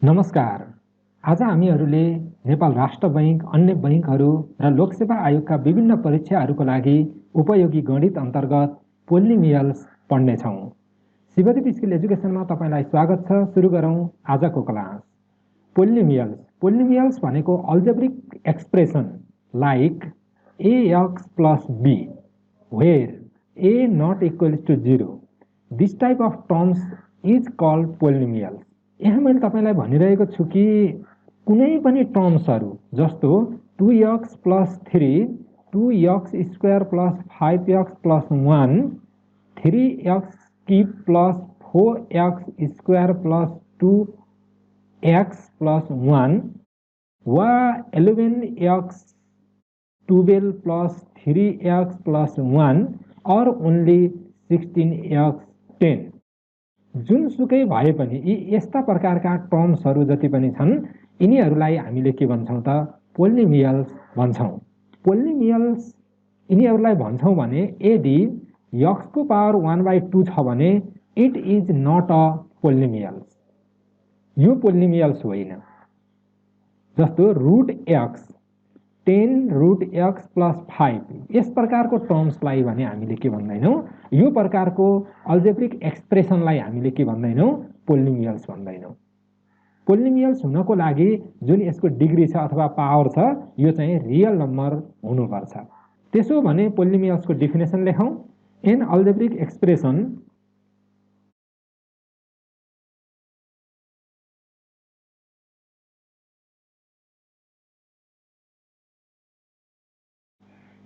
नमस्कार। आज हामीहरूले नेपाल राष्ट्र बैंक, अन्य बैंकहरू र लोकसेवा आयोगका विभिन्न परीक्षाहरूको लागि उपयोगी गणित अन्तर्गत पोलिनोमियल्स पढ्नेछौँ। शिवदीप स्किल एजुकेसनमा तपाईँलाई स्वागत छ। सुरु गरौँ आजको क्लास। पोलिनोमियल्स पोलिनोमियल्स भनेको algebraic expression like ax plus b where a not equals to 0. This type of terms is called polynomials. यहाँ मैले तपाईँलाई भनिरहेको छु कि कुनै पनि टर्म्सहरू जस्तो 2x plus 3, 2x square plus 5x plus 1, 3x cube plus 4x square plus 2x plus 1 वा 11x 12 plus 3x plus 1 or only 16x 10. जुनसुकै भए पनि यस्ता प्रकारका टर्म्सहरू जति पनि छन् यिनीहरूलाई हामीले के भन्छौँ त पोलिनोमियल्स भन्छौँ। पोलिनोमियल्स यिनीहरूलाई भन्छौँ भने यदि x को पावर 1/2 छ भने it is not a polynomials, यो पोलिनोमियल्स होइन। जस्तो root x 10 root x plus 5 यस प्रकारको टर्म्सलाई भने हामीले के भन्दैनौँ, यो प्रकारको अल्जेब्रिक एक्सप्रेसनलाई हामीले के भन्दैनौँ, पोलिनोमियल्स भन्दैनौँ। पोलिनोमियल्स हुनको लागि जुन यसको डिग्री छ अथवा पावर छ यो चाहिँ रियल नम्बर हुनुपर्छ। त्यसो भने पोलिनोमियल्सको डेफिनेसन लेखौँ। An algebraic expression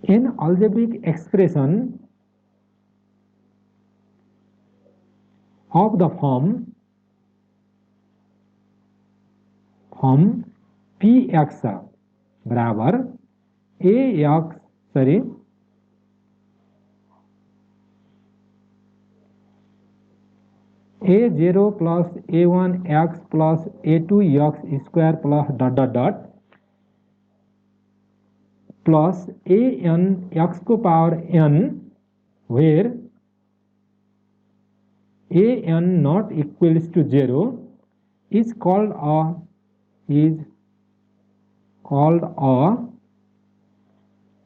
an algebraic expression of the form px बराबर a0 plus a1x plus a2x square plus dot dot dot plus an x को power n where an not equals to 0 is called a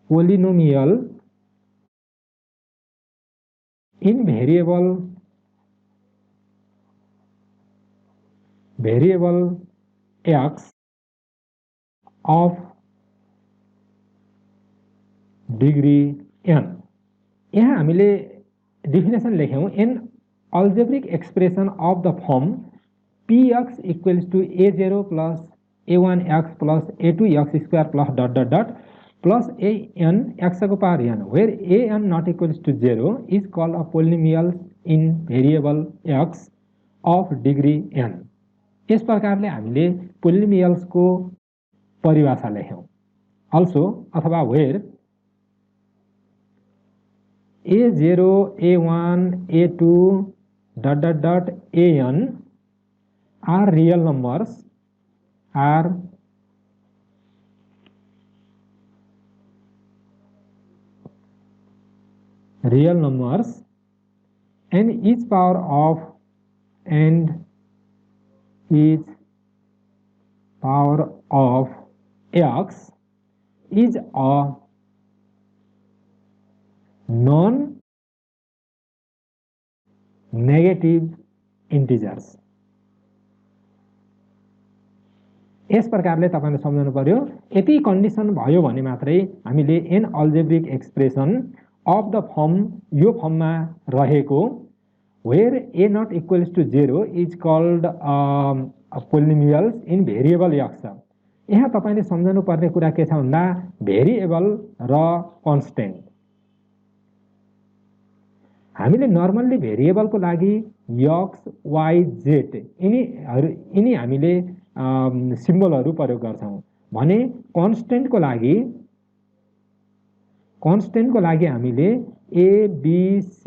polynomial in variable x of degree n। यहाँ हामीले definition लेख्यौँ। An algebraic expression of the form px equals to a0 plus a1x plus a2x square plus dot dot dot plus an x को power n where an not equals to 0 is called a polynomial in variable x of degree n। यस प्रकारले हामीले पोलिनोमियल्सको परिभाषा लेख्यौँ। Also अथवा where a0 a1 a2 dot dot dot an are real numbers and each power of x is a non negative integers. यस प्रकारले तपाईले सम्झनु पर्यो। यति कन्डिसन भयो भने मात्रै हामीले an algebraic expression of the form यो फर्ममा रहेको where a not equals to 0 is called polynomials in variable x. यहाँ तपाईले सम्झनु पर्ने कुरा के छ भन्दा भेरिएबल र कन्स्टेन्ट। हामीले नर्मल्ली भेरिएबलको लागि x y z यिनी हामीले सिम्बलहरू प्रयोग गर्छौं भने कन्स्टेन्टको लागि हामीले a b c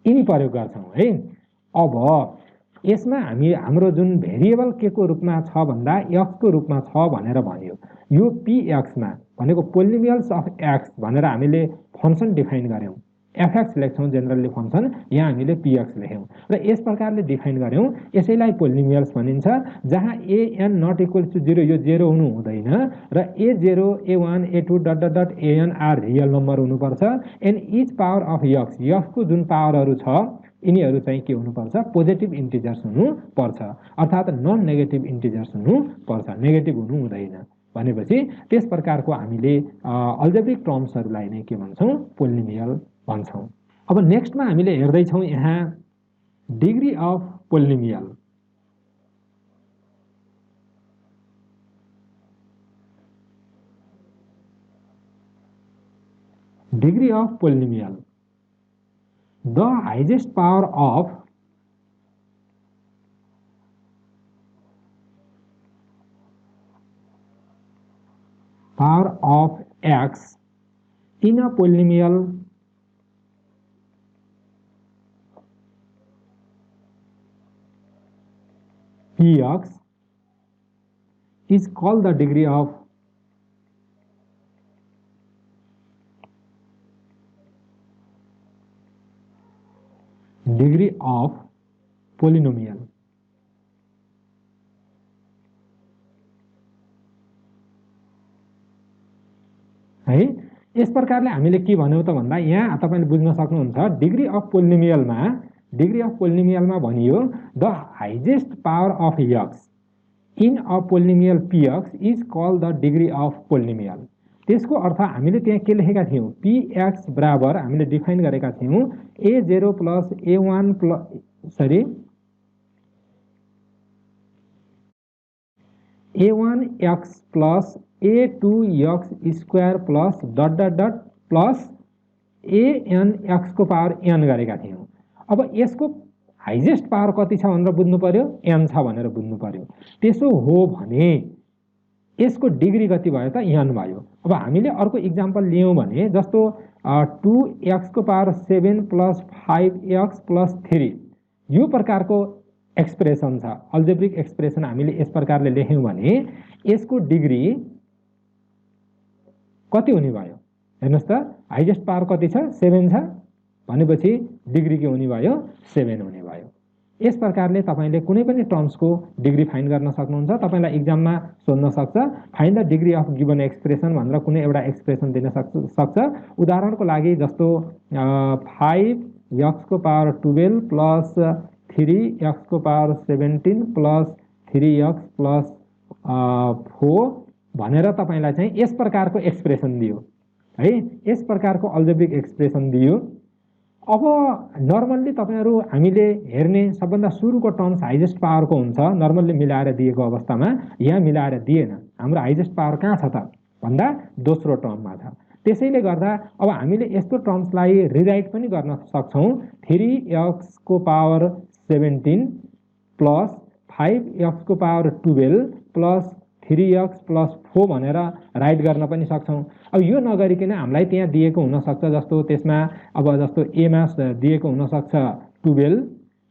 यिनी प्रयोग गर्छौं है। अब यसमा हाम्रो जुन भेरिएबल के को रूपमा छ भन्दा x को रूपमा छ भनेर भन्यो। यो px मा भनेको पोलिनोमियल्स अफ x भनेर हामीले फंक्सन डिफाइन गर्यौं। एफएक्स लेख्छौँ जेनरली फंक्सन, यहाँ हामीले पीएक्स लेख्यौँ र यस प्रकारले डिफाइन गर्यौँ। यसैलाई पोलिनोमियल्स भनिन्छ, जहाँ एन नट इक्वल टु 0 यो 0 हुनु हुँदैन र a0 a1 a2 dot dot dot an are real number हुनुपर्छ and each power of x, यक्सको जुन पावरहरू छ यिनीहरू चाहिँ के हुनुपर्छ, पोजिटिभ इन्टिजर्स हुनुपर्छ, अर्थात् नन नेगेटिभ इन्टिजर्स हुनुपर्छ, नेगेटिभ हुनु हुँदैन। भनेपछि त्यस प्रकारको हामीले अल्जेब्रिक टर्म्सहरूलाई नै के भन्छौँ, पोलिनोमियल भन्छौँ। अब नेक्स्टमा हामीले हेर्दैछौँ यहाँ degree of polynomial. Degree of polynomial, the highest power of x in a polynomial px is called the degree of polynomial। है, यस प्रकारले हामीले के भन्यौं त भन्दा यहाँ तपाईले बुझ्न सक्नुहुन्छ, डिग्री अफ पोलिनोमियलमा भनियो the highest power of x in a polynomial px is called the degree of polynomial. त्यसको अर्थ हामीले त्यहाँ के लेखेका थियौं, px बराबर हामीले डिफाइन गरेका थियौं a0 plus a1 plus a1x plus a2x square plus dot dot dot plus anx को पावर n गरेका थियौं। अब यसको हाइजेस्ट पावर कति छ भनेर बुझ्नु पर्यो, n छ भनेर बुझ्नु पर्यो। त्यसो हो भने यसको डिग्री कति भयो त, n भयो। अब हामीले अर्को इक्जाम्पल लियौं भने जस्तो 2x को पावर 7 प्लस 5x प्लस 3 यो प्रकारको एक्सप्रेसन छ, अल्जेब्रिक एक्सप्रेसन हामीले यस प्रकारले लेख्यौं भने यसको डिग्री कति हुने भयो, हेर्नुस् त, हाइजेस्ट पावर कति छ, 7 छ भनेपछि डिग्री के हुने भयो, 7 हुने भयो। यस प्रकारले तपाईले कुनै पनि टर्म्सको डिग्री फाइन्ड गर्न सक्नुहुन्छ। तपाईलाई एक्जाममा सोध्न सक्छ find the degree of given expression भनेर कुनै एउटा एक्सप्रेसन दिन सक्छ। उदाहरणको लागि जस्तो 5x को पावर 12 प्लस 3x को पावर 17 प्लस 3x प्लस 4 भनेर तपाईलाई चाहिँ यस प्रकारको एक्सप्रेसन दियो है, यस प्रकारको अल्जेब्रिक एक्सप्रेसन दियो। अब नर्मल्ली तपाईहरु हामीले हेर्ने सबभन्दा सुरुको टर्म्स हाइजेस्ट पावरको हुन्छ, नर्मल्ली मिलाएर दिएको अवस्थामा। यहाँ मिलाएर दिएन, हाम्रो हाइजेस्ट पावर कहाँ छ त भन्दा दोस्रो टर्ममा छ। त्यसैले गर्दा अब हामीले यस्तो टर्म्सलाई रिराइट पनि गर्न सक्छौं, 3x को पावर 17 प्लस 5x को पावर 12 प्लस 3x प्लस 4 भनेर राइट गर्न पनि सक्छौं। अब यो नगरिकन हामीलाई त्यहाँ दिएको हुन सक्छ, जस्तो त्यसमा अब जस्तो a मा दिएको हुन सक्छ 12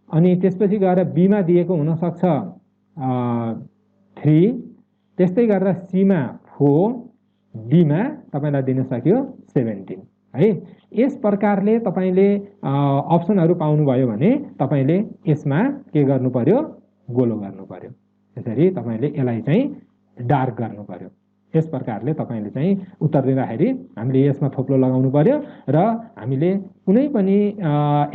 अनि त्यसपछि गएर b मा दिएको हुन सक्छ 3, त्यस्तै गरेर c मा 4, d मा तपाईलाई दिन सक्यो 17 है। यस प्रकारले तपाईले अप्सनहरु पाउनु भयो भने तपाईले यसमा के गर्नु पर्यो, गोलो गर्नु पर्यो। त्यसरी तपाईले यसलाई चाहिँ डार्क गर्नु पर्यो। यस प्रकारले तपाईले चाहिँ उत्तर दिँदाखेरि हामीले यसमा थोप्लो लगाउनु पर्यो र हामीले कुनै पनि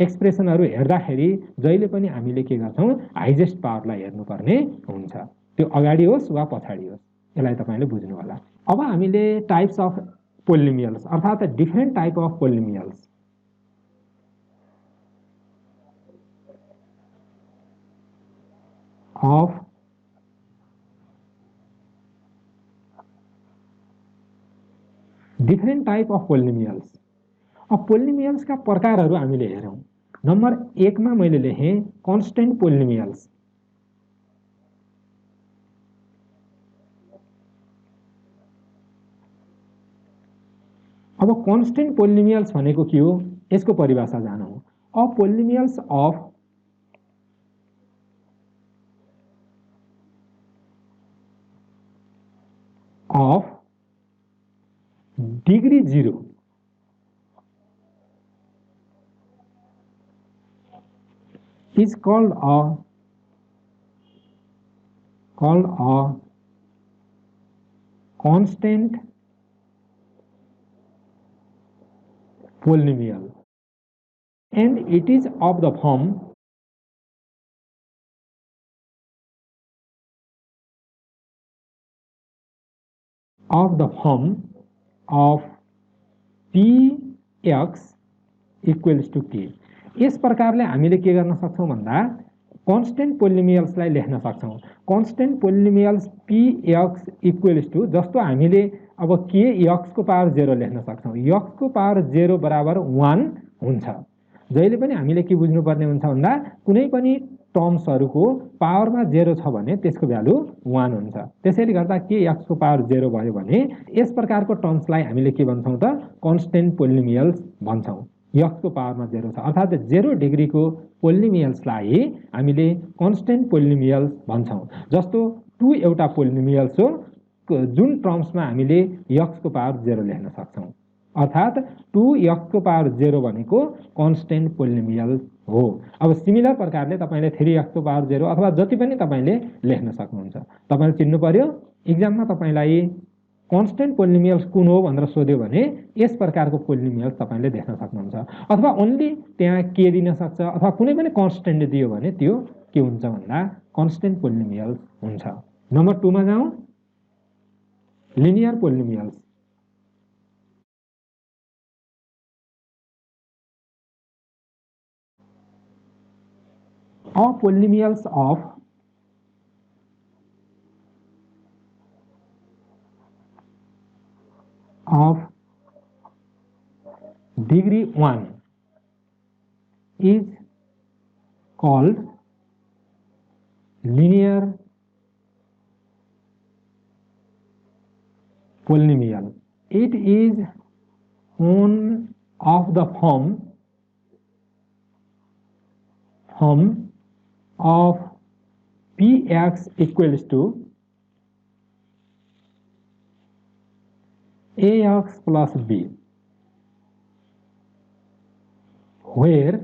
एक्सप्रेसनहरु हेर्दाखेरि जहिले पनि हामीले के गर्छौं, हाइजेस्ट पावरलाई हेर्नुपर्ने हुन्छ, त्यो अगाडि होस् वा पछाडी होस्। यसलाई तपाईले बुझ्नु होला। अब हामीले टाइप्स अफ पोलिनोमियल्स अर्थात different type of polynomials of different type of polynomials. अब पोलिनोमियल्स का प्रकारहरु हामीले हेरौं। नम्बर 1 मा मैले लेखे कन्स्टेन्ट पोलिनोमियल्स। अब कन्स्टेन्ट पोलिनोमियल्स भनेको के हो, यसको परिभाषा जानौं। A polynomials of degree 0 is called a constant polynomial, and it is of the form of px equals to k. यस प्रकारले हामीले के गर्न सक्छौं भन्दा कन्स्टेन्ट पोलिनोमियल्सलाई लेख्न सक्छौं। Constant polynomials px equals to, जस्तो हामीले अब के x को पावर 0 लेख्न सक्छौं। x को पावर 0 बराबर 1 हुन्छ। जहिले पनि हामीले के बुझ्नुपर्ने हुन्छ भन्दा कुनै पनि टर्म्सहरुको पावरमा 0 छ भने त्यसको भ्यालु 1 हुन्छ। त्यसैले गर्दा के x को पावर 0 भयो भने यस प्रकारको टर्म्सलाई हामीले के भन्छौं त कन्स्टेन्ट पोलिनोमियल्स भन्छौं। x को पावरमा 0 छ, अर्थात 0 डिग्रीको पोलिनोमियल्सलाई हामीले कन्स्टेन्ट पोलिनोमियल्स भन्छौं। जस्तो 2 एउटा पोलिनोमियल्स हो जुन टर्म्समा हामीले x को पावर 0 लेख्न सक्छौं, अर्थात 2x को पावर 0 भनेको कन्स्टेन्ट पोलिनोमियल हो। अब सिमिलर प्रकारले तपाईले 3x को पावर 0 अथवा जति पनि तपाईले लेख्न सक्नुहुन्छ। तपाईले चिन्नु पर्यो एक्जाममा तपाईलाई कन्स्टेन्ट पोलिनोमियल्स कुन हो भनेर सोध्यो भने यस प्रकारको पोलिनोमियल्स तपाईले देख्न सक्नुहुन्छ, अथवा ओन्ली त्यहाँ के दिन सक्छ अथवा कुनै पनि कन्स्टेन्ट दियो भने त्यो के हुन्छ भन्दा कन्स्टेन्ट पोलिनोमियल्स हुन्छ। नम्बर 2 मा जाउँ, linear polynomials. All polynomials of degree 1 is called linear polynomial. It is one of the form of px equals to ax plus b, where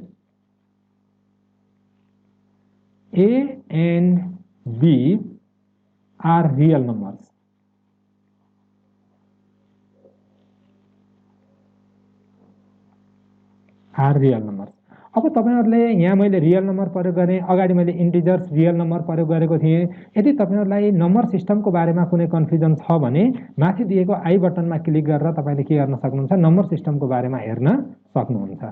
a and b are real numbers. अब तपाईहरुले यहाँ मैले real number प्रयोग गरे, अगाडि मैले integers real number प्रयोग गरेको थिएँ। यदि तपाईहरुलाई नम्बर सिस्टमको बारेमा कुनै कन्फ्युजन छ भने माथि दिएको आई बटनमा क्लिक गरेर तपाईले के गर्न सक्नुहुन्छ, नम्बर सिस्टमको बारेमा हेर्न सक्नुहुन्छ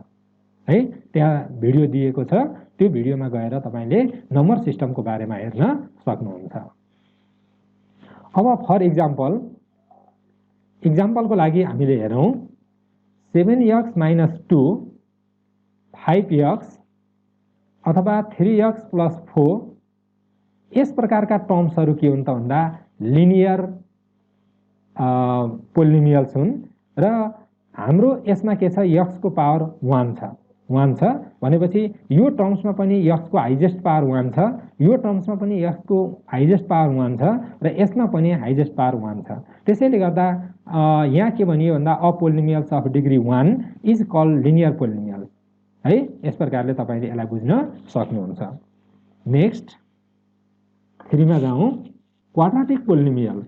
है। त्यहाँ भिडियो दिएको छ, त्यो भिडियोमा गएर तपाईले नम्बर सिस्टमको बारेमा हेर्न सक्नुहुन्छ। अब फर एक्जाम्पलको लागि हामीले हेरौं 7x - 2 5x अथवा 3x + 4 यस प्रकारका टर्म्सहरु के हुन् त भन्दा लिनियर पोलिनोमियल्स हुन् र हाम्रो यसमा के छ x को पावर 1 छ भनेपछि यो टर्म्समा पनि x को हाइएस्ट पावर 1 छ, यो टर्म्समा पनि x को हाइएस्ट पावर 1 छ र यसमा पनि हाइएस्ट पावर 1 छ। त्यसैले गर्दा यहाँ के भनियो भन्दा a polynomials of degree 1 is called linear polynomial है। यस प्रकारले तपाईले यसलाई बुझ्न सक्नुहुन्छ। नेक्स्ट 3 मा जाउँ, quadratic polynomial.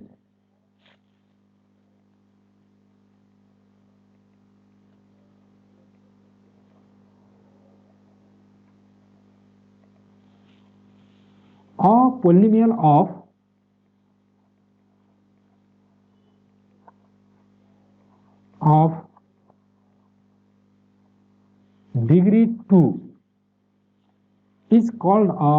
A polynomial of degree 2 is called a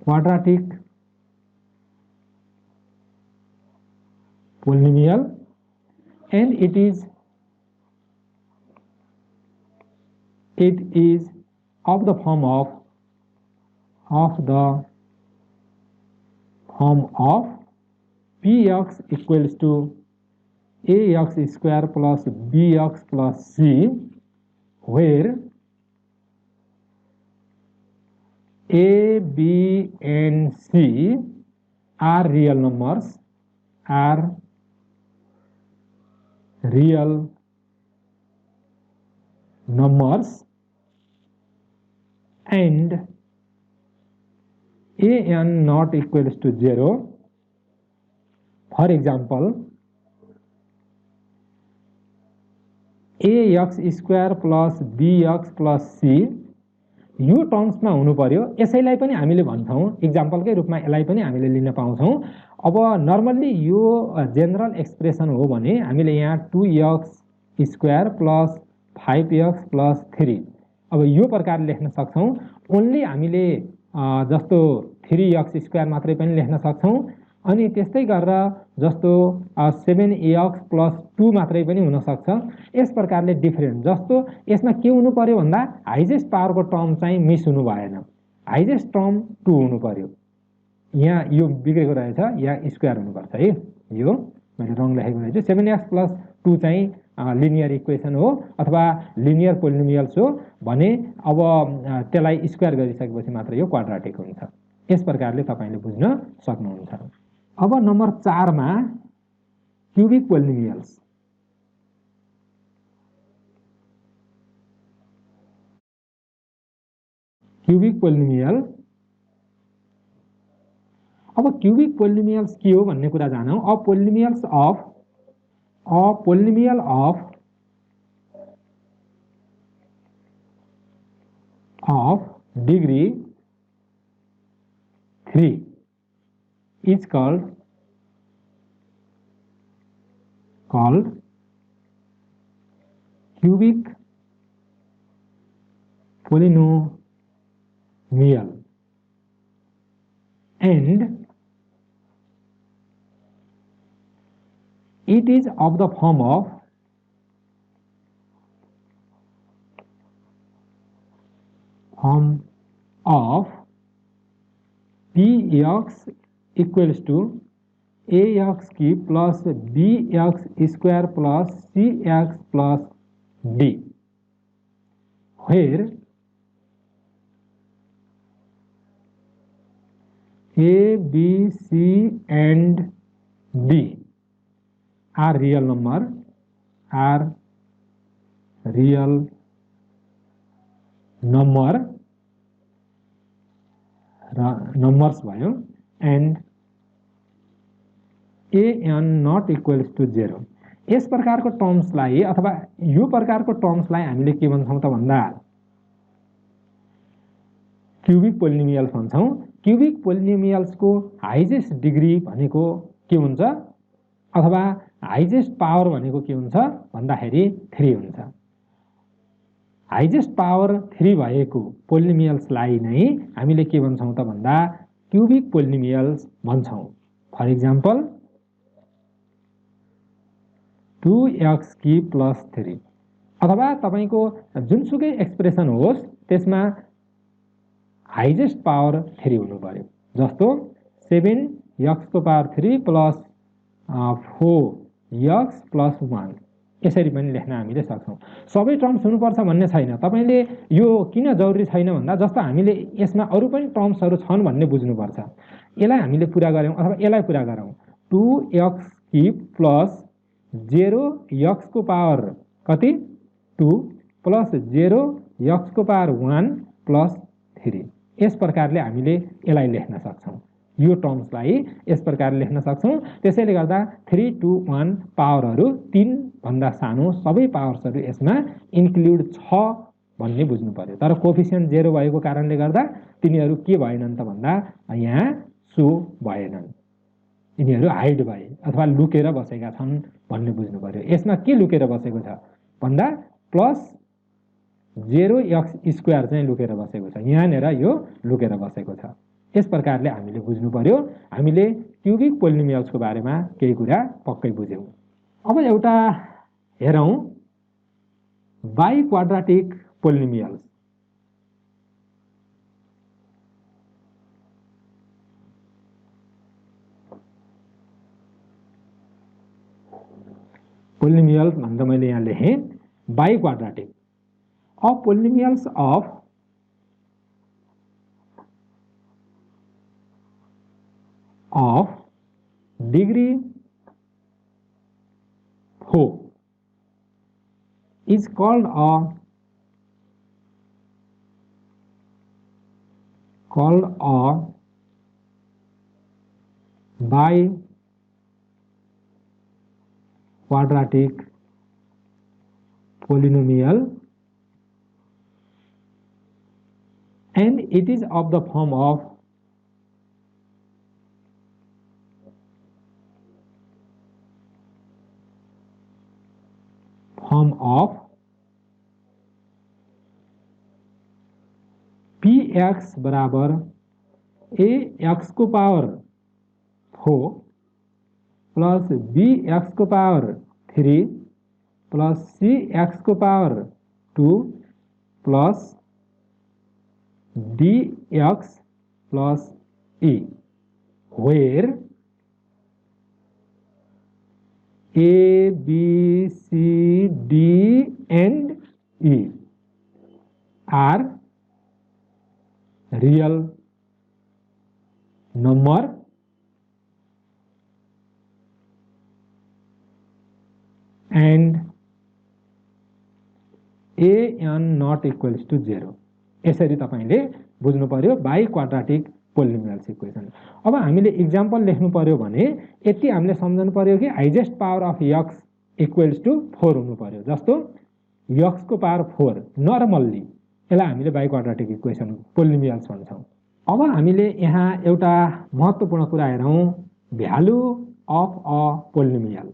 quadratic polynomial, and it is of the form of px equals to ax square plus bx plus c, where a, b and c are real numbers real numbers and an not equals to 0. For example, ax square plus bx plus c यो टर्म्समा हुनु पर्यो। यसैलाई पनि हामीले भन्छौँ, इक्जाम्पलकै रूपमा यसलाई पनि हामीले लिन पाउँछौँ। अब नर्मल्ली यो जेनरल एक्सप्रेसन हो भने हामीले यहाँ 2x square plus 5x plus 3 अब यो प्रकारले लेख्न सक्छौँ। ओन्ली हामीले जस्तो 3x स्क्वायर मात्रै पनि लेख्न सक्छौँ, अनि त्यस्तै गरेर जस्तो 7ax प्लस 2 मात्रै पनि हुनसक्छ। यस प्रकारले डिफरेन्ट जस्तो यसमा के हुनु पर्यो भन्दा हाइजेस्ट पावरको टर्म चाहिँ मिस हुनु भएन, हाइजेस्ट टर्म 2 हुनु पर्यो। यहाँ यो बिग्रेको रहेछ, यहाँ स्क्वायर हुनुपर्छ है, यो मैले रङ लेखेको रहेछु। 7x प्लस 2 चाहिँ लिनियर इक्वेसन हो अथवा लिनियर पोलिनोमियल्स हो भने अब त्यसलाई स्क्वायर गरिसकेपछि मात्र यो क्वाड्राटिक हुन्छ। यस प्रकारले तपाईले बुझ्न सक्नुहुन्छ। अब नम्बर 4 मा क्यूबिक पोलिनोमियल्स। Cubic polynomial. अब क्यूबिक पोलिनोमियल्स के हो भन्ने कुरा जानौं। A polynomial of degree 3 is called cubic polynomial, and it is of the form of px equals to ax cube plus bx square plus cx plus d, where a, b, c and d are real numbers भयो, and an not equals to 0। यस प्रकारको टर्म्सलाई अथवा यो प्रकारको टर्म्सलाई हामीले के भन्छौं त भन्दा क्यूबिक पोलिनोमियल्स भन्छौं। क्यूबिक पोलिनोमियल्सको हाइजेस्ट डिग्री भनेको के हुन्छ अथवा हाइजेस्ट पावर भनेको के हुन्छ भन्दाखेरि 3 हुन्छ। हाइजेस्ट पावर 3 भएको पोलिनोमियल्सलाई नै हामीले के भन्छौं त भन्दा क्यूबिक पोलिनोमियल्स भन्छौं। For example 2x cube plus 3 अथवा तपाईको जुनसुकै एक्सप्रेसन होस् त्यसमा हाइजेस्ट पावर 3 हुनु पर्यो। जस्तो 7x को पावर 3 प्लस 4x प्लस 1 यसरी पनि लेख्न हामीले सक्छौं। सबै टर्म्स हुनुपर्छ भन्ने छैन। तपाईले यो किन जरुरी छैन भन्दा जस्तो हामीले यसमा अरु पनि टर्म्सहरु छन् भन्ने बुझ्नुपर्छ। यसलाई हामीले पूरा गर्यौं अथवा यसलाई पूरा गरौं 2x क्यूब प्लस 0x को पावर कति 2 प्लस 0x को पावर 1 प्लस 3 यस प्रकारले हामीले यसलाई लेख्न सक्छौं। यो टर्म्सलाई यस प्रकारले लेख्न सक्छौं। त्यसैले गर्दा 3 2 1 पावरहरु 3 भन्दा सानो सबै पावर्सहरु यसमा इन्क्लुड छ भन्ने बुझ्नु पर्यो। तर कोएफिसिएन्ट 0 भएको कारणले गर्दा तिनीहरु के भएनन् त भन्दा यहाँ सो भएनन्, यिनीहरु हाइड भए अथवा लुकेर बसेका छन् भन्ने बुझ्नु पर्यो। यसमा के लुकेर बसेको छ भन्दा प्लस 0x स्क्वायर चाहिँ लुकेर बसेको छ, यहाँनेर यो लुकेर बसेको छ। यस प्रकारले हामीले बुझ्नु पर्यो। हामीले क्यूबिक पोलिनोमियल्सको बारेमा केही कुरा पक्कै बुझ्यौं। अब एउटा हेरौं बाइ क्वाड्राटिक पोलिनोमियल्स। पोलिनोमियल्स भन्दा मैले यहाँ लेखेँ biquadratic of polynomials of degree 4 is called a biquadratic polynomial, and it is of the form of px बराबर ax को पावर 4 प्लस bx को पावर 3 प्लस cx को power 2 plus dx plus e, where a, b, c, d and e are real number and an not equals to 0. यसरी तपाईले बुझ्नु पर्यो by quadratic polynomials equation. अब हामीले example लेख्नु पर्यो भने यति हामीले सम्झनु पर्यो कि highest power of x equals to 4 हुनु पर्यो। जस्तो x को पावर 4 नर्मल्ली यसलाई हामीले बाइ क्वाड्राटिक इक्वेसन पोलिनोमियल्स भन्छौँ। अब हामीले यहाँ एउटा महत्त्वपूर्ण कुरा हेरौँ, value of a polynomial.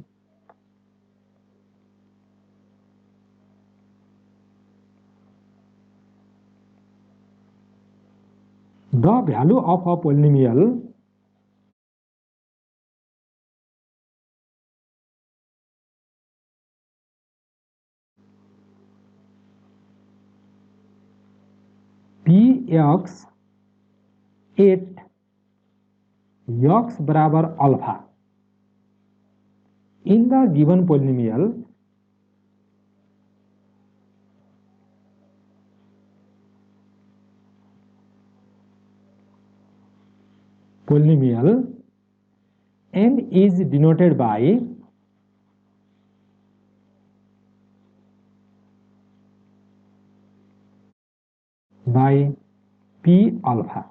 The value of a polynomial px at x बराबर alpha in the given polynomial n is denoted by p alpha.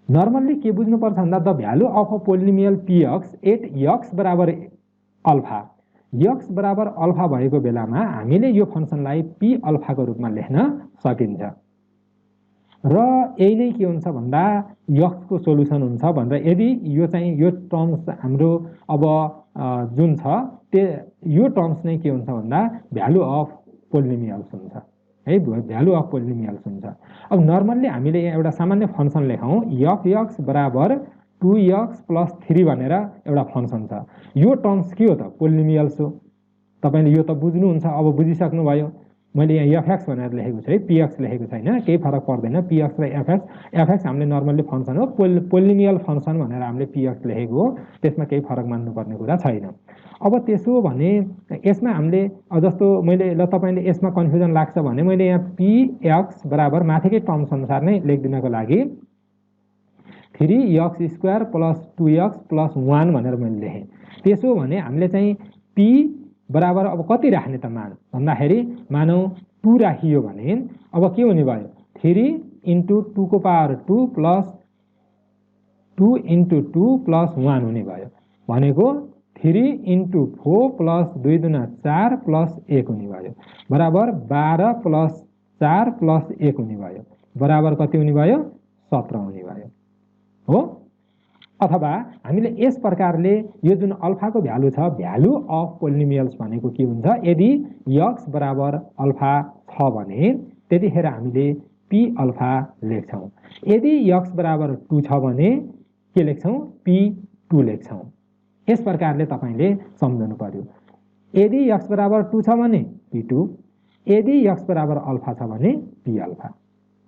Normally के बुझ्नु पर्छ भन्दा the value of a polynomial px at x बराबर alpha, x बराबर alpha भएको बेलामा हामीले यो फंक्सनलाई p अल्फा को रूपमा लेख्न सकिन्छ र यही नै के हुन्छ भन्दा x को सोलुसन हुन्छ भनेर। यदि यो चाहिँ यो टर्म्स हाम्रो अब जुन छ यो टर्म्स नै के हुन्छ भन्दा भ्यालु अफ पोलिनोमियल्स हुन्छ है, भ्यालु अफ पोलिनोमियल्स हुन्छ। अब नर्मल्ली हामीले यहाँ एउटा सामान्य फंक्सन लेखौँ f(x) बराबर 2x प्लस 3 भनेर एउटा फंक्सन छ। यो टर्म्स के हो त? पोलिनोमियल्स हो। तपाईले यो त बुझ्नुहुन्छ, अब बुझिसक्नु भयो। मैले यहाँ fx भनेर लेखेको छु है, px लेखेको छैन, केही फरक पर्दैन। px र fx हामीले नर्मल्ली फंक्सन हो, पोलिनोमियल फंक्सन भनेर हामीले px लेखेको हो, त्यसमा केही फरक मान्नुपर्ने कुरा छैन। अब त्यसो भने यसमा हामीले जस्तो मैले ल तपाईले यसमा कन्फ्युजन लाग्छ भने मैले यहाँ px बराबर माथिकै टर्म्स अनुसार नै लेख्दिनको लागि 3x² प्लस 2x प्लस 1 भनेर मैले लेखेँ। त्यसो भने हामीले चाहिँ p बराबर अब कति राख्ने त मान भन्दाखेरि मानौ 2 राखियो भने अब के हुने भयो 3 into 2 को पावर 2 प्लस 2 into 2 प्लस 1 हुने भयो। भनेको 3 into 4 प्लस 2 दुना 4 प्लस 1 हुने भयो बराबर 12 प्लस 4 प्लस 1 हुने भयो बराबर कति हुने भयो 17 हुने भयो हो। अथवा हामीले यस प्रकारले यो जुन अल्फा को भ्यालु छ, भ्यालु अफ पोलिनोमियल्स भनेको के हुन्छ, यदि x बराबर अल्फा छ भने त्यतिखेर हामीले p अल्फा लेख्छौं। यदि x बराबर 2 छ भने के लेख्छौं, p2 लेख्छौं। यस प्रकारले तपाईले सम्झनु पर्यो। यदि x बराबर 2 छ भने p2, यदि x बराबर अल्फा छ भने p अल्फा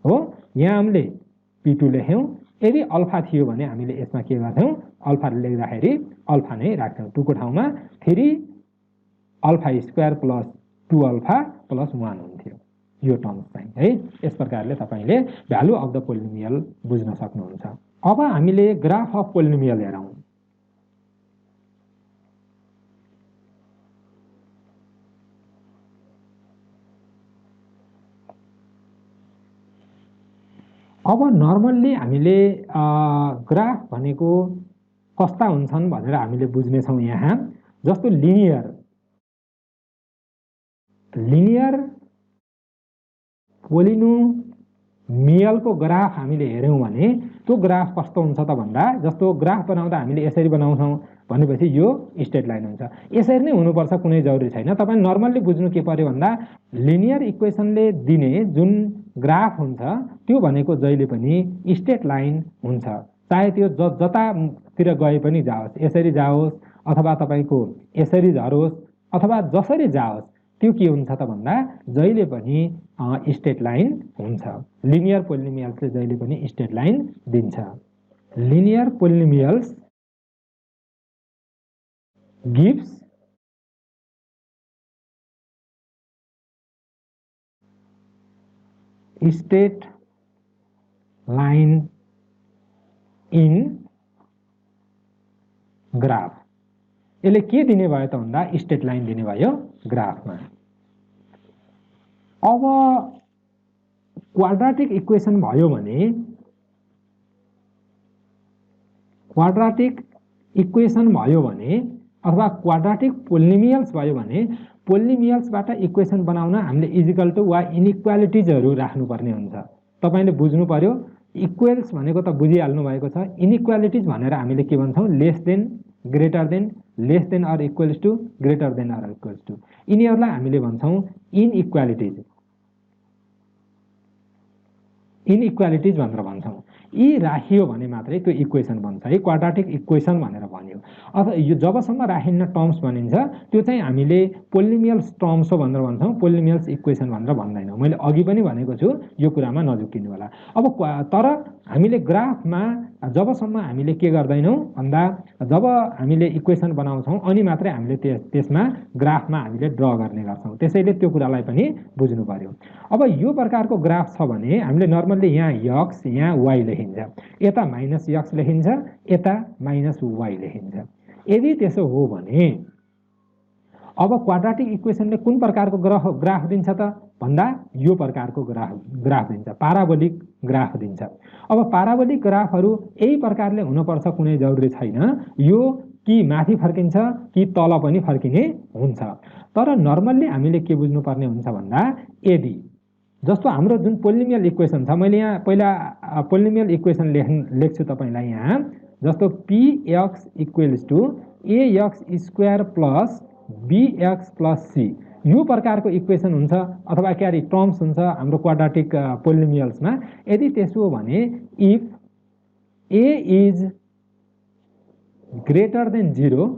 हो। यहाँ हामीले p2 लेख्यौं। यदि अल्फा थियो भने हामीले यसमा के गर्थ्यौं, अल्फा लेख्दाखेरि अल्फा नै राख्थ्यौं। 2 को ठाउँमा 3 alpha square plus 2 alpha plus 1 हुन्थ्यो यो टर्म चाहिँ है। यस प्रकारले तपाईले भ्यालु अफ द पोलिनोमियल बुझ्न सक्नुहुन्छ। अब हामीले ग्राफ अफ पोलिनोमियल हेरौं। अब नर्मल्ली हामीले ग्राफ भनेको कस्ता हुन्छन् भनेर हामीले बुझ्नेछौँ यहाँ। जस्तो लिनियर पोलिनोमियलको ग्राफ हामीले हेऱ्यौँ भने त्यो ग्राफ कस्तो हुन्छ त भन्दा, जस्तो ग्राफ बनाउँदा हामीले यसरी बनाउँछौँ भनेपछि यो स्ट्रेट लाइन हुन्छ। यसरी नै हुनुपर्छ कुनै जरुरी छैन। तपाईँ नर्मल्ली बुझ्नु के पर्यो भन्दा, लिनियर इक्वेसनले दिने जुन ग्राफ हुन्छ त्यो भनेको जहिले पनि स्ट्रेट लाइन हुन्छ, चाहे त्यो जतातिर गए पनि जाओस्, यसरी जाओस् अथवा तपाईँको यसरी झरोस् अथवा जसरी जाओस्, त्यो के हुन्छ त भन्दा जहिले पनि स्ट्रेट लाइन हुन्छ। लिनियर पोलिनोमियल्सले जहिले पनि स्ट्रेट लाइन दिन्छ। Linear polynomials gives straight line in graph. यसले के दिने भयो त भन्दा स्ट्रेट लाइन दिने भयो ग्राफमा। अब क्वाड्राटिक इक्वेसन भयो भने, अथवा क्वाड्राटिक पोलिनोमियल्स भयो भने, पोलिनोमियल्सबाट इक्वेसन बनाउन हामीले इजिकल टु वा इनइक्वालिटिजहरू राख्नुपर्ने हुन्छ। तपाईले बुझ्नु पर्यो, इक्वेल्स भनेको त बुझिहाल्नु भएको छ। इनइक्वालिटिज भनेर हामीले के भन्छौँ? Less than, greater than, less than or equals to, greater than or equals to. यिनीहरूलाई हामीले भन्छौँ इनइक्वालिटिज भनेर भन्छौँ। यी राखियो भने मात्रै त्यो इक्वेसन बन्छ है, क्वाड्राटिक इक्वेसन भनेर भन्यो। अथवा यो जबसम्म राखिन्न टर्म्स भनिन्छ त्यो चाहिँ हामीले पोलिनोमियल्स टर्म्स हो भनेर भन्छौँ, पोलिनोमियल्स इक्वेसन भनेर भन्दैनौँ। मैले अघि पनि भनेको छु, यो कुरामा नझुक्किनु होला। अब तर हामीले ग्राफमा जबसम्म हामीले के गर्दैनौँ भन्दा, जब हामीले इक्वेसन बनाउँछौँ अनि मात्रै हामीले त्यसमा ग्राफमा हामीले ड्र गर्ने गर्छौँ। त्यसैले त्यो कुरालाई पनि बुझ्नु पर्यो। अब यो प्रकारको ग्राफ छ भने हामीले नर्मल्ली यहाँ यक्स, यहाँ वाइ लेखिन्छ, यता माइनस यक्स लेखिन्छ, यता माइनस वाइ लेखिन्छ। यदि त्यसो हो भने अब क्वाड्राटिक इक्वेसनले कुन प्रकारको ग्राफ दिन्छ त भन्दा, यो प्रकारको ग्राफ दिन्छ, पाराबोलिक ग्राफ दिन्छ। अब पाराबोलिक ग्राफहरू यही प्रकारले हुनुपर्छ कुनै जरुरी छैन। यो कि माथि फर्किन्छ कि तल पनि फर्किने हुन्छ। तर नर्मल्ली हामीले के बुझ्नुपर्ने हुन्छ भन्दा, यदि जस्तो हाम्रो जुन पोलिनोमियल इक्वेसन छ, मैले यहाँ पहिला पोलिनोमियल इक्वेसन लेख्छु तपाईलाई यहाँ। जस्तो px equals to ax square plus bx plus c, यो प्रकारको इक्वेसन हुन्छ अथवा क्यारी टर्म्स हुन्छ हाम्रो क्वाड्राटिक पोलिनोमियल्समा। यदि त्यसो हो भने if a is greater than 0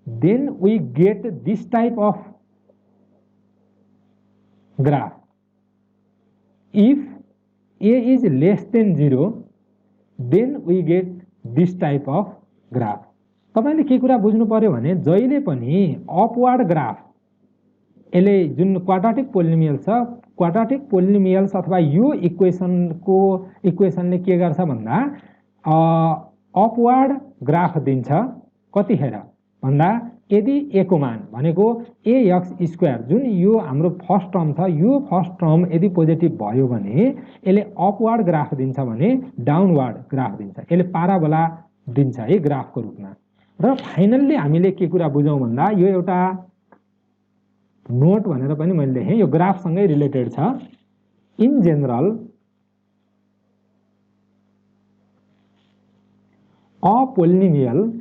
then we get this type of graph. If a is less than 0 then we get this type of graph। तपाईले के कुरा बुझ्नु पर्यो भने, जहिले पनि अपवार्ड ग्राफ, यसले जुन क्वाड्राटिक पोलिनोमियल छ, क्वाड्राटिक पोलिनोमियल्स अथवा यो इक्वेसनले के गर्छ भन्दा अपवार्ड ग्राफ दिन्छ। कतिखेर भन्दा, यदि a को मान भनेको ax स्क्वायर, जुन यो हाम्रो फर्स्ट टर्म छ, यो फर्स्ट टर्म यदि पोजिटिभ भयो भने यसले अपवार्ड ग्राफ दिन्छ भने डाउनवार्ड ग्राफ दिन्छ। यसले पाराबोला दिन्छ है ग्राफको रूपमा। र फाइनल्ली हामीले के कुरा बुझौँ भन्दा, यो एउटा नोट भनेर पनि मैले लेखेँ, यो ग्राफसँगै रिलेटेड छ। In general a polynomial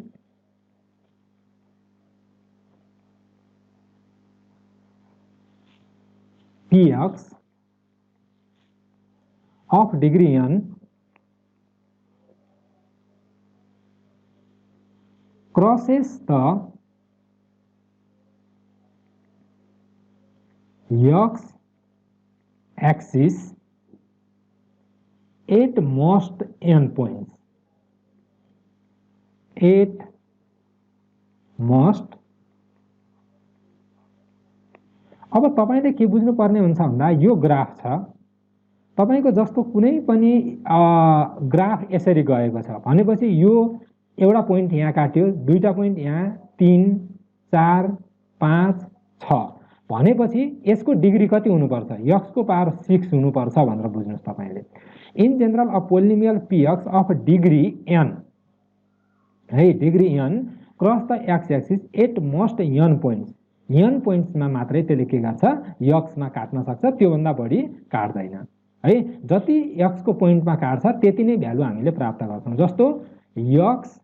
px of degree n crosses the x axis at most n points, at most। अब तपाईले के बुझ्नु पर्ने हुन्छ भन्दा, यो ग्राफ छ, तपाईको जस्तो कुनै पनि ग्राफ यसरी गएको छ भनेपछि यो एउटा पोइन्ट यहाँ काट्यो, दुईटा पोइन्ट यहाँ, 3, 4, 5, 6, भनेपछि यसको डिग्री कति हुनुपर्छ, x को पावर 6 हुनुपर्छ भनेर बुझ्नुस् तपाईले। In general a polynomial px of degree n है, degree n cross the x axis at most n points, n पोइन्ट्समा मात्रै त्यसले के गर्छ, x मा काट्न सक्छ, त्यो भन्दा बढी काट्दैन है। जति x को पोइन्टमा काट्छ त्यति नै भ्यालु हामीले प्राप्त गर्छौं। जस्तो x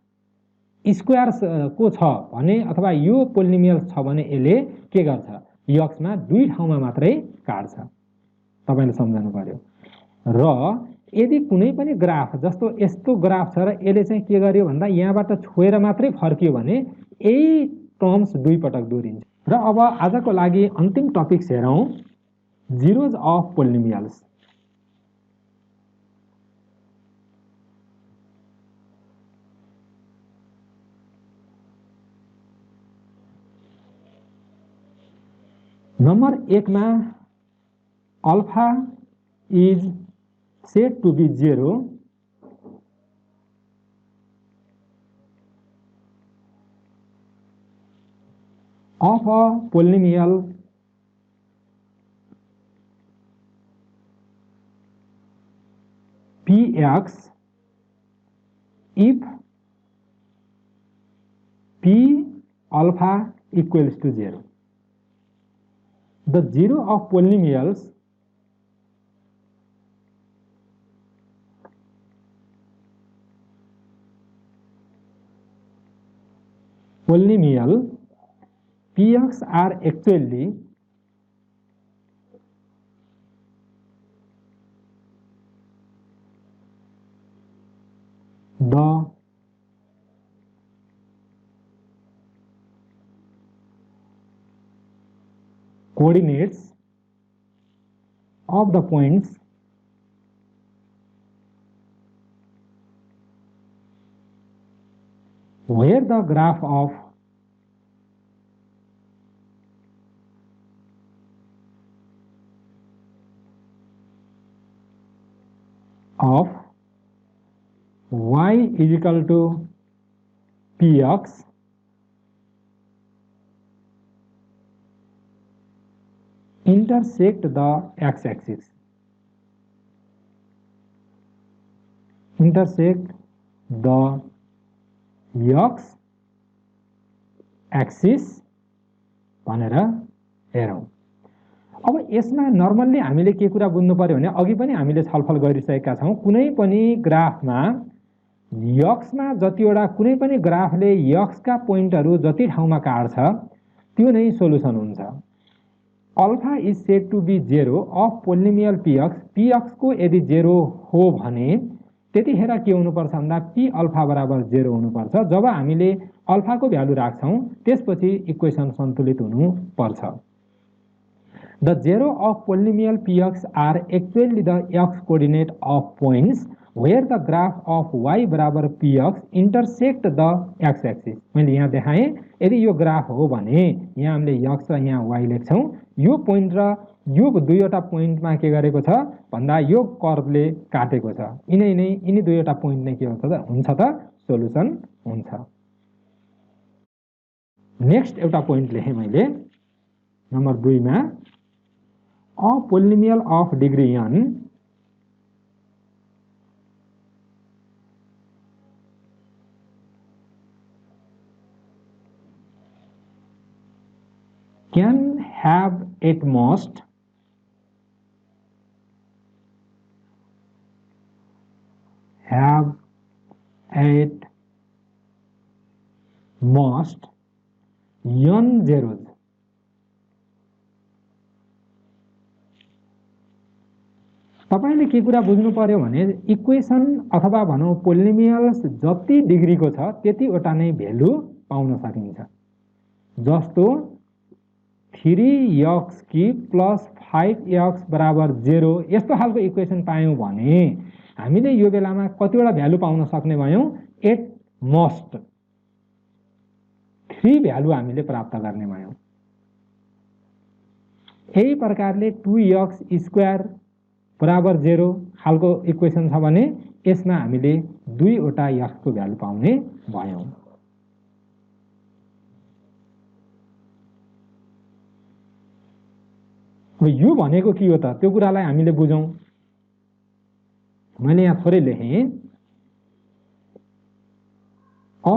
स्क्वायर को छ भने अथवा यो पोलिनोमियल छ भने यसले के गर्छ, x मा दुई ठाउँमा मात्रै काट्छ, तपाईले सम्झनु पर्यो। र यदि कुनै पनि ग्राफ जस्तो यस्तो ग्राफ छ र यसले चाहिँ के गर्यो भन्दा यहाँबाट छोएर मात्रै फर्कियो भने यही टर्म्स दुई पटक दोहोरिन्छ। र अब आजको लागि अन्तिम टपिक्स हेरौं, जिरोज अफ पोलिनोमियल्स। नंबर 1 मा alpha is said to be 0 of a polynomial px if p alpha equals to 0. The zero of polynomials px are actually the coordinates of the points where the graph of y is equal to px intersect the x-axis, intersect the x-axis भनेर हेरौं। अब यसमा normally हामीले के कुरा बुझ्नु पर्यो भने अघि पनि हामीले छलफल गरिसकेका छौं, कुनै पनि ग्राफमा x मा जतिवटा कुनै पनि ग्राफले x का पोइन्टहरु जति ठाउँमा काट्छ त्यो नै सोलुसन हुन्छ। Alpha is said to be 0 of polynomial px को यदि 0 हो भने त्यतिखेर के हुनुपर्छ भन्दा p अल्फा बराबर 0 हुनुपर्छ। जब हामीले अल्फा को भ्यालु राख्छौं त्यसपछि इक्वेसन सन्तुलित हुनु पर्छ। The zero of polynomial px are actually the x coordinate of points where the graph of y बराबर px intersect the x axis। मैले यहाँ देखाएँ, यदि यो ग्राफ हो भने यहाँ हामीले x र यहाँ y लेख्छौं, यो पोइन्ट र यो दुईवटा पोइन्टमा के गरेको छ भन्दा यो कर्वले काटेको छ, यिनी दुईवटा पोइन्ट नै के हुन्छ त सोलुसन हुन्छ। नेक्स्ट एउटा पोइन्ट लेखेँ मैले नम्बर 2 मा, a polynomial of degree n can have at most n zeros। तपाईले के कुरा बुझ्नु पर्यो भने इक्वेसन अथवा भनौं पोलिनोमियल्स जति डिग्रीको छ त्यतिवटा नै भ्यालु पाउन सकिन्छ। जस्तो 3x की प्लस 5x बराबर 0 यस्तो खालको इक्वेसन पायौं भने हामीले यो बेलामा कतिवटा भ्यालु पाउन सक्ने भयौं, एट मोस्ट 3 भ्यालु हामीले प्राप्त गर्ने भयौं। यही प्रकारले 2x स्क्वायर बराबर 0 खालको इक्वेसन छ भने यसमा हामीले दुईवटा x को भ्यालु पाउने भयौं। अब यो भनेको के हो त त्यो कुरालाई हामीले बुझौं। मैले यहाँ थोरै लेखेँ, a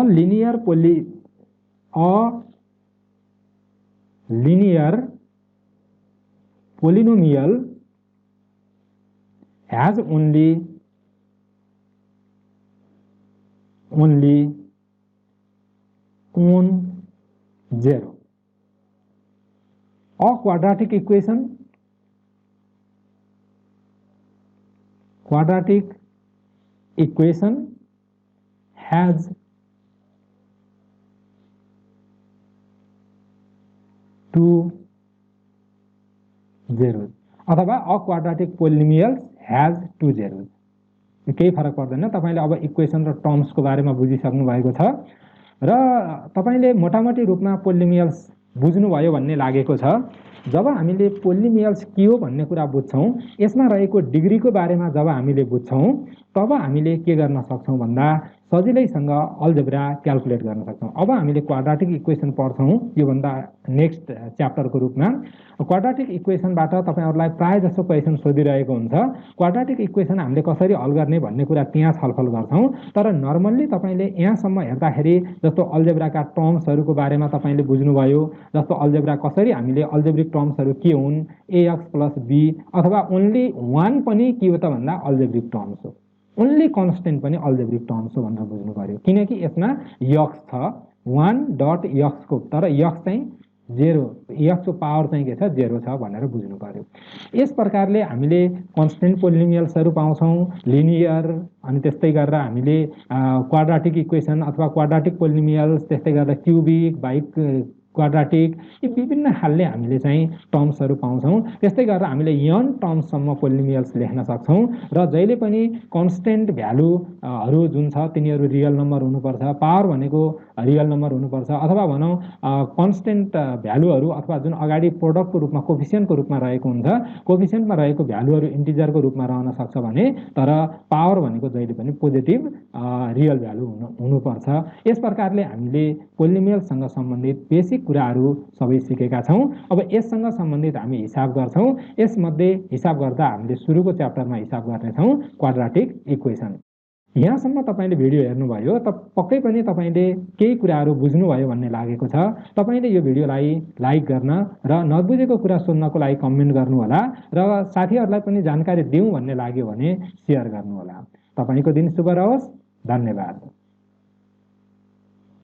linear polynomial has only one zero. A quadratic equation has two zeros अथवा a quadratic polynomials has two zeros. केही फरक पर्दैन। तपाईले अब इक्वेसन र टर्म्सको बारेमा बुझिसक्नु भएको छ र तपाईले मोटामोटी रूपमा पोलिनोमियल्स बुझ्नुभयो भन्ने लागेको छ। जब हामीले पोलिनोमियल्स के हो भन्ने कुरा बुझ्छौं, यसमा रहेको डिग्रीको बारेमा जब हामीले बुझ्छौं, तब हामीले के गर्न सक्छौं भन्दा सजिलैसँग अलजेब्रा क्याल्कुलेट गर्न सक्छौं। अब हामीले क्वाड्राटिक इक्वेसन पढ्छौं यो भन्दा नेक्स्ट च्याप्टरको रूपमा। क्वाड्राटिक इक्वेसनबाट तपाईहरुलाई प्राय जसो क्वेशन सोधिरहेको हुन्छ। क्वाड्राटिक इक्वेसन हामीले कसरी हल गर्ने भन्ने कुरा त्यहाँ छलफल गर्छौं, तर नर्मल्ली तपाईले यहाँसम्म हेर्दाखेरि जस्तो अलजेब्राका टर्म्सहरुको बारेमा तपाईले बुझ्नुभयो। जस्तो अलजेब्रा कसरी हामीले अलजेब्रिक टर्म्सहरु के हुन्, ax + b अथवा ओन्ली 1 पनि के हो त भन्दा अलजेब्रिक टर्म्स हो, ओन्ली कन्स्टेन्ट पनि अलजेब्रिक टर्म्स हो भनेर बुझ्नु पर्यो। किनकि यसमा x छ 1.x को, तर x चाहिँ 0, x को पावर चाहिँ के छ 0 छ भनेर बुझ्नु पर्यो। यस प्रकारले हामीले कन्स्टेन्ट पोलिनोमियल्सहरु पाउँछौं, लिनियर, अनि त्यस्तै गरेर हामीले क्वाड्राटिक इक्वेसन अथवा क्वाड्राटिक पोलिनोमियल्स, त्यस्तै गरेर क्युबिक, बाइक क्वाड्राटिक, यी विभिन्न खालले हामीले चाहिँ टर्म्सहरु पाउँछौं। त्यस्तै गरेर हामीले n टर्म्ससम्म पोलिनोमियल्स लेख्न सक्छौं र जहिले पनि कन्स्टेन्ट भ्यालुहरु जुन छ तिनीहरु रियल नम्बर हुनुपर्छ, पावर भनेको रियल नम्बर हुनुपर्छ, अथवा भनौं कन्स्टेन्ट भ्यालुहरु अथवा जुन अगाडि प्रोडक्टको रूपमा कोफिसिएन्टको रूपमा रहेको हुन्छ, कोफिसिएन्टमा रहेको भ्यालुहरु इन्टिजरको रूपमा रहन सक्छ भने, तर पावर भनेको जहिले पनि पोजिटिभ रियल भ्यालु हुनुपर्छ। यस प्रकारले हामीले पोलिनोमियलसँग सम्बन्धित बेसिक कुराहरु सबै सिकेका छौं। अब यससँग सम्बन्धित हामी हिसाब गर्छौं। यसमध्ये हिसाब गर्दा हामीले सुरुको च्याप्टरमा हिसाब गर्ने छौं क्वाड्राटिक इक्वेसन। यहाँसम्म तपाईले भिडियो हेर्नुभयो त पक्कै पनि तपाईले केही कुराहरु बुझ्नुभयो भन्ने लागेको छ। तपाईले यो भिडियोलाई लाइक गर्न र नबुझेको कुरा सोध्नको लागि कमेन्ट गर्नु होला र साथीहरुलाई पनि जानकारी दिउँ भन्ने लाग्यो भने शेयर गर्नु होला। तपाईको दिन शुभ रहोस्। धन्यवाद।